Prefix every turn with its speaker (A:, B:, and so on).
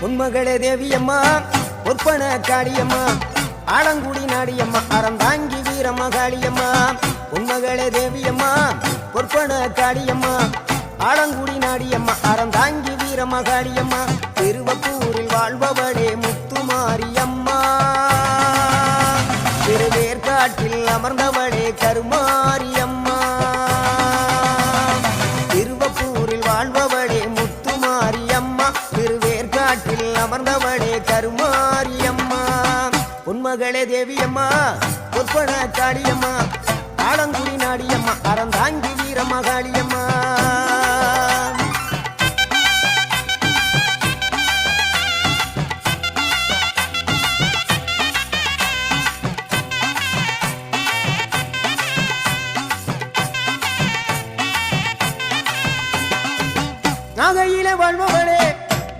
A: உன்மகளே தேவியம்மா பொற்பன காளியம்மா ஆலங்குடி நாடியம்மா அறந்தாங்கி வீரமகாளியம்மா உன்மகளே தேவியம்மா பொற்பன காளியம்மா ஆலங்குடி நாடியம்மா அறந்தாங்கி வீரமகாளியம்மா திருவப்பூரில் வாழ்பவளே முத்துமாரியம்மா திருவேற்காட்டில் அமர்ந்தவளே கருமாரியம்மா திருவப்பூரில் வாழ்பவளே முத்துமாரியம்மா திருவேற்காட்டில் அமர்ந்தவளே கருமாரியம்மா உன்மகளே தேவியம்மா பொற்பன காளியம்மா ஆலங்குடி நாடியம்மா அறந்தாங்கி வீரமகாளியம்மா